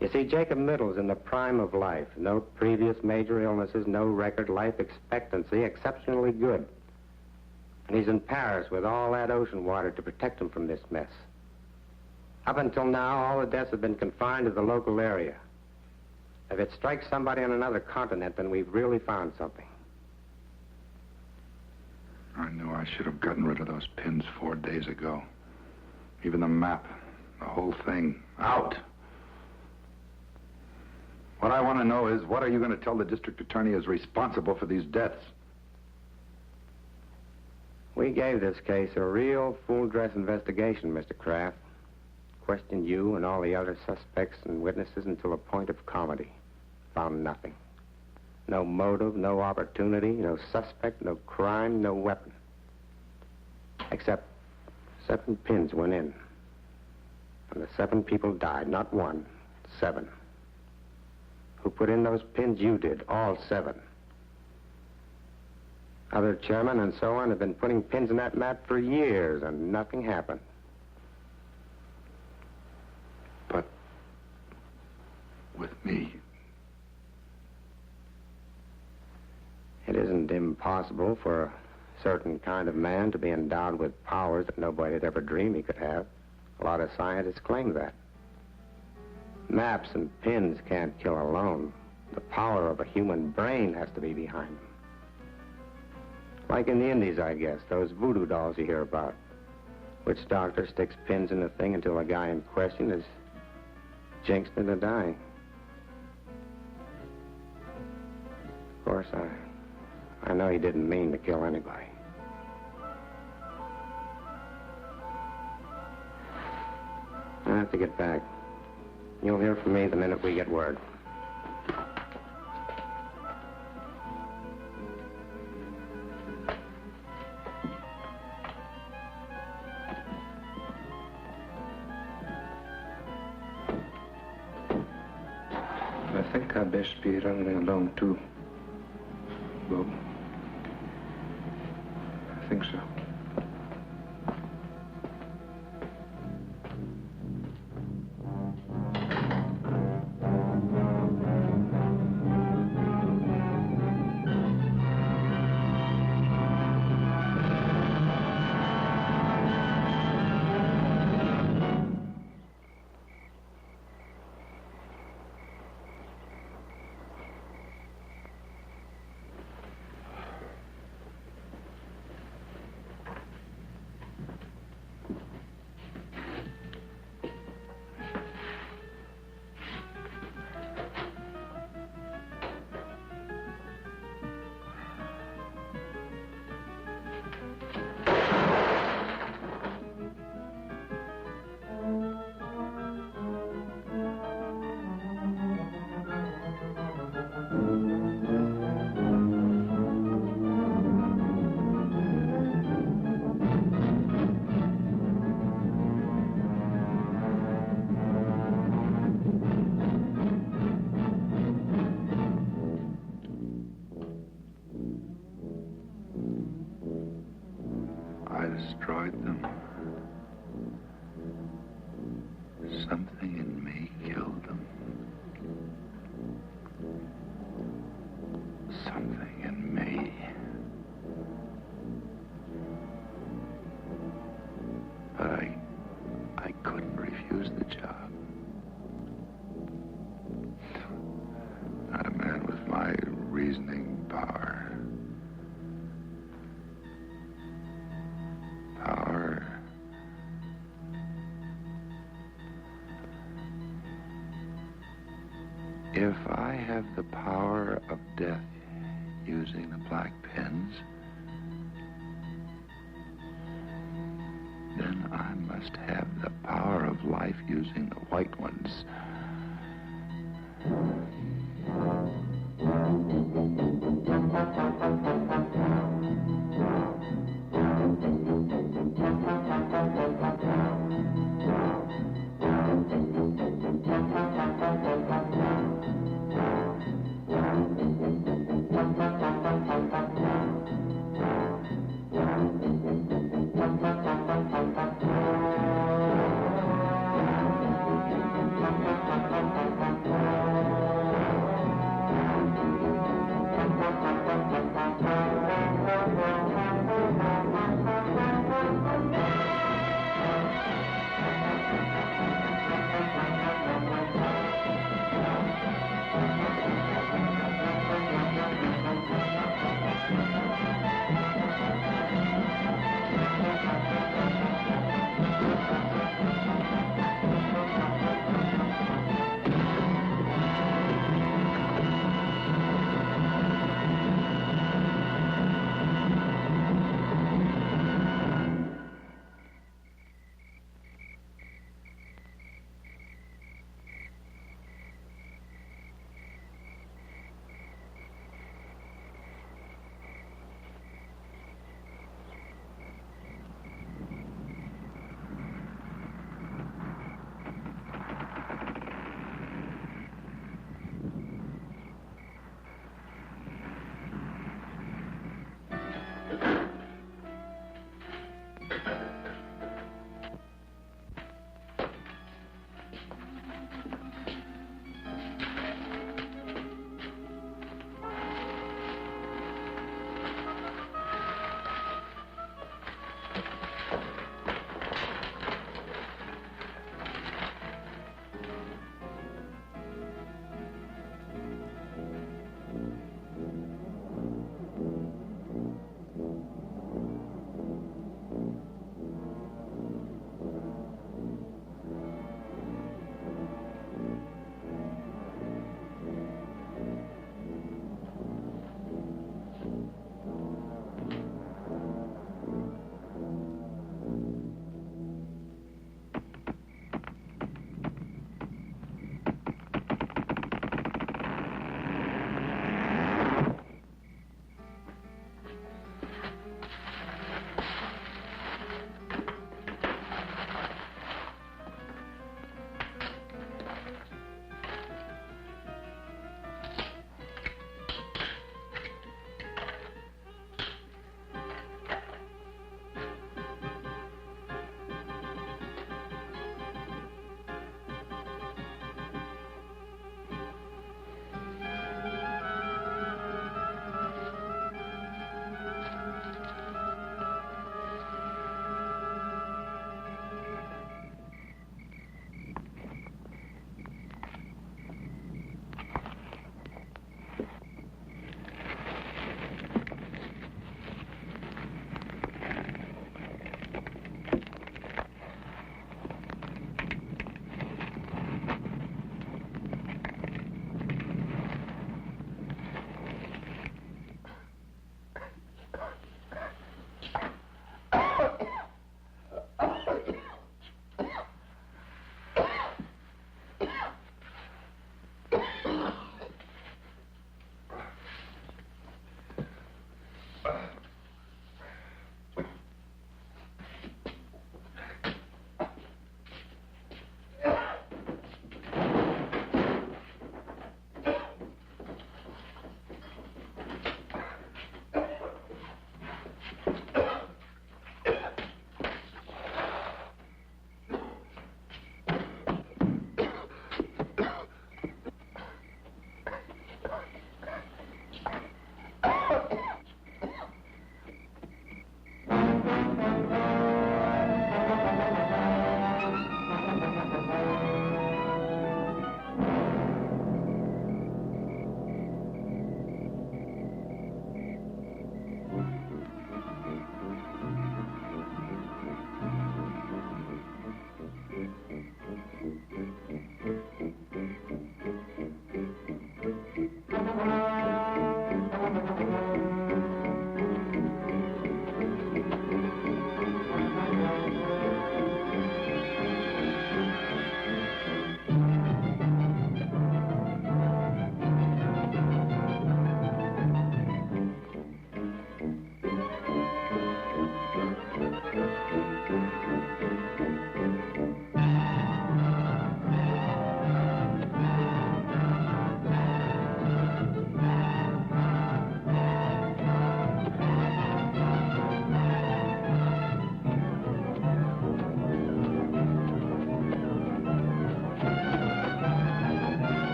You see, Jacob Mittel's in the prime of life. No previous major illnesses, no record, life expectancy, exceptionally good. And he's in Paris with all that ocean water to protect him from this mess. Up until now, all the deaths have been confined to the local area. If it strikes somebody on another continent, then we've really found something. I knew I should have gotten rid of those pins 4 days ago. Even the map, the whole thing, out. What I want to know is, what are you going to tell the district attorney is responsible for these deaths? We gave this case a real full-dress investigation, Mr. Kraft. Questioned you and all the other suspects and witnesses until a point of comedy. Found nothing. No motive, no opportunity, no suspect, no crime, no weapon. Except 7 pins went in. And the 7 people died, not 1, 7. Who put in those pins? You did, all 7. Other chairmen and so on have been putting pins in that map for years, and nothing happened. But with me, it isn't impossible for a certain kind of man to be endowed with powers that nobody had ever dreamed he could have. A lot of scientists claim that. Maps and pins can't kill alone. The power of a human brain has to be behind them. Like in the Indies, I guess, those voodoo dolls you hear about. Which doctor sticks pins in the thing until the guy in question is jinxed into dying. Of course, I know he didn't mean to kill anybody. I have to get back. You'll hear from me the minute we get word. I think I'd best be running along, too, Bob. I think so. Destroyed them. Something in me killed them. Something in me. But I couldn't refuse the job. Not a man with my reasoning power. If I have the power of death using the black pens, then I must have the power of life using the white ones.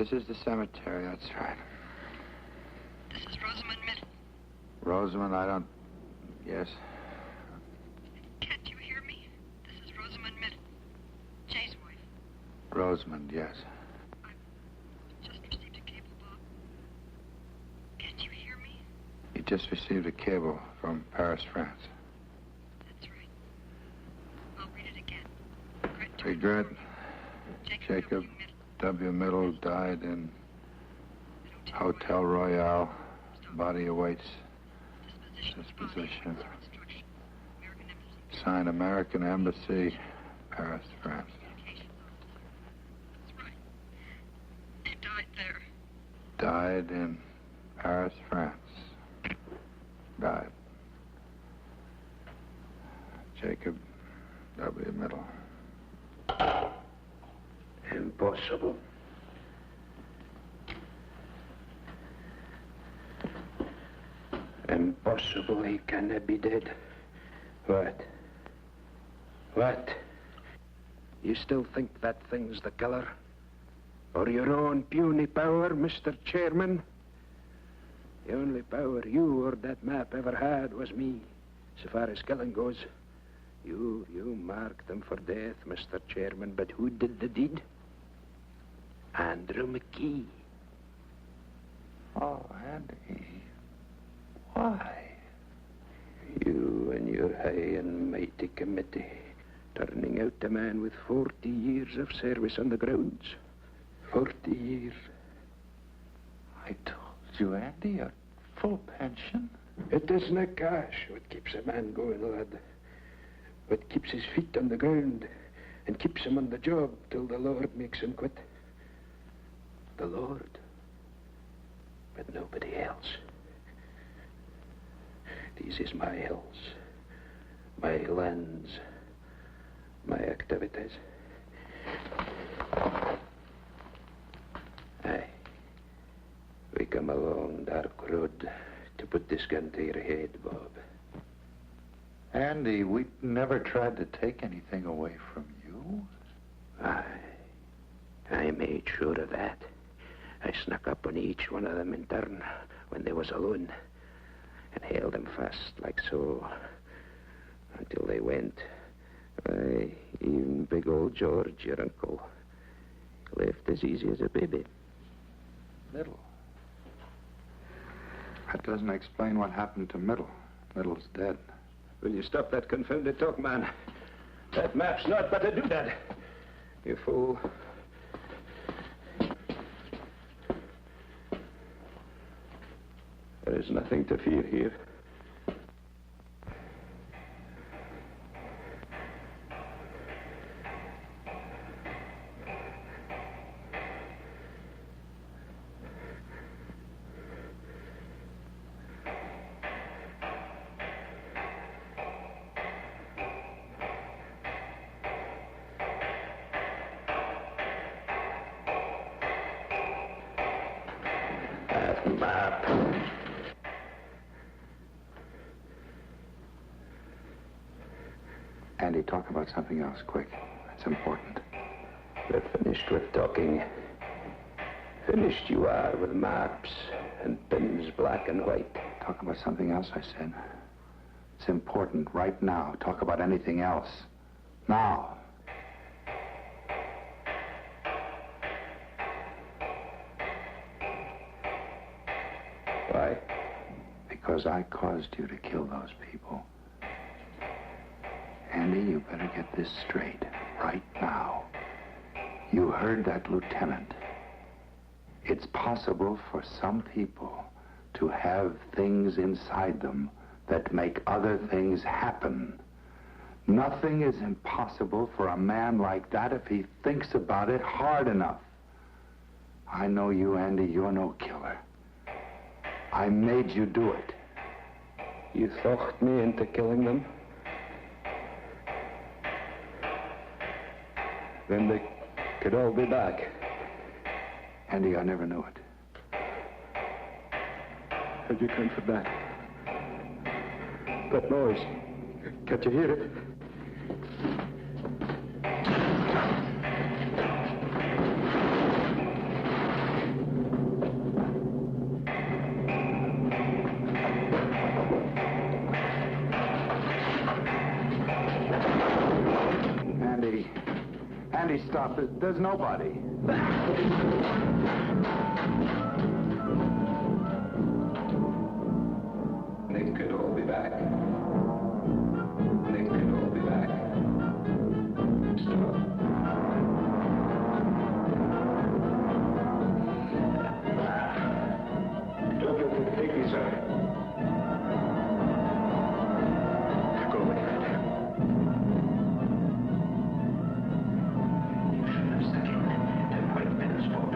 This is the cemetery, that's right. This is Rosamund Middle. Rosamund, I don't... Yes. Can't you hear me? This is Rosamund Middle. Jay's wife. Rosamund, yes. Just received a cable, Bob. Can't you hear me? You just received a cable from Paris, France. That's right. I'll read it again. Regret. Jacob W. Middle died in Hotel Royale. Body awaits disposition. Signed American Embassy, Paris, France. That's right. He died there. Died in Paris, France. Died. Jacob W. Middle. Impossible. Impossible. He cannot be dead. What? What? You still think that thing's the killer? Or your own puny power, Mr. Chairman? The only power you or that map ever had was me, so far as killing goes. You marked them for death, Mr. Chairman, but who did the deed? Andrew McKee. Oh, Andy. Why? You and your high and mighty committee, turning out a man with 40 years of service on the grounds. 40 years. I told you, Andy, a full pension. It isn't cash what keeps a man going, lad. What keeps his feet on the ground and keeps him on the job till the Lord makes him quit. The Lord, but nobody else. This is my hills, my lands, my activities. Aye, we come a long, dark road to put this gun to your head, Bob. Andy, we never tried to take anything away from you. I made sure of that. I snuck up on each one of them in turn when they was alone and held them fast like so until they went. Aye, even big old George, your uncle, left as easy as a baby. Middle. That doesn't explain what happened to Middle. Middle's dead. Will you stop that confounded talk, man? That map's not but a doodad. You fool. There is nothing to fear here. That map. Andy, talk about something else, quick. It's important. We're finished with talking. Finished you are with maps and pins black and white. Talk about something else, I said. It's important right now. Talk about anything else. Now. Why? Because I caused you to kill those people. Andy, you better get this straight right now. You heard that lieutenant. It's possible for some people to have things inside them that make other things happen. Nothing is impossible for a man like that if he thinks about it hard enough. I know you, Andy. You're no killer. I made you do it. You talked me into killing them? Then they could all be back. Andy, I never knew it. How'd you come for that? That noise. Can't you hear it? Andy, stop. There's nobody. They could all be back. They could all be back. Stop. Don't let them take me, sir. Go away, Ed. You should have sat in and white men's fault.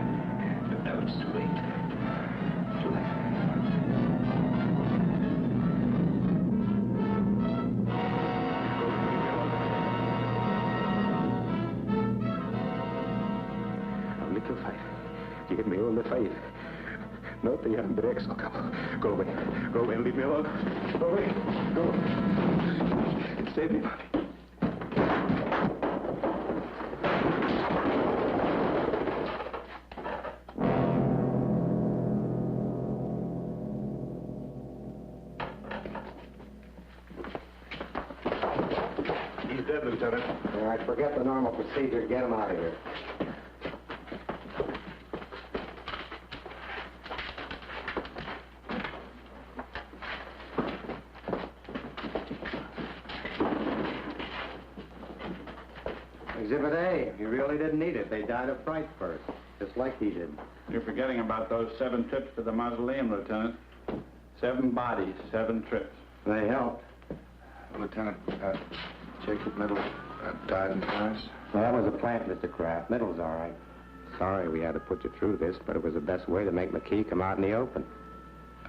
But now it's too late. Too late. Little fight. Give me all the fight. Not the young Brex. Oh, come on. Go away. Go away and leave me alone. Go away. Go. Save me, Bobby. He's dead, Lieutenant. All right, forget the normal procedure. Get him out of here. Exhibit A. He really didn't need it. They died of fright first, just like he did. You're forgetting about those 7 trips to the mausoleum, Lieutenant. 7 bodies, 7 trips. They helped. Lieutenant, Jacob Middle died in Paris. Well, that was a plant, Mr. Kraft. Middle's all right. Sorry we had to put you through this, but it was the best way to make McKee come out in the open.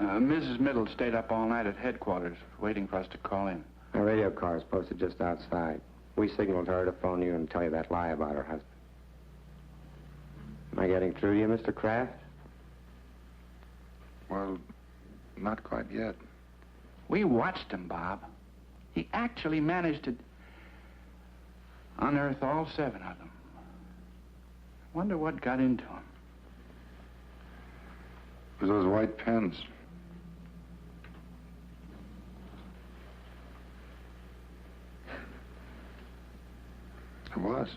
Mrs. Middle stayed up all night at headquarters, waiting for us to call in. A radio car is posted just outside. We signaled her to phone you and tell you that lie about her husband. Am I getting through to you, Mr. Kraft? Well, not quite yet. We watched him, Bob. He actually managed to unearth all 7 of them. Wonder what got into him. It was those white pens. It was.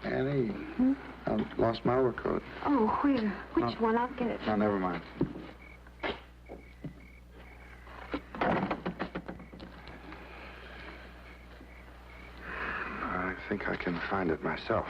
Annie, I lost my overcoat. Oh, where? Which one? I'll get it. No, never mind. I think I can find it myself.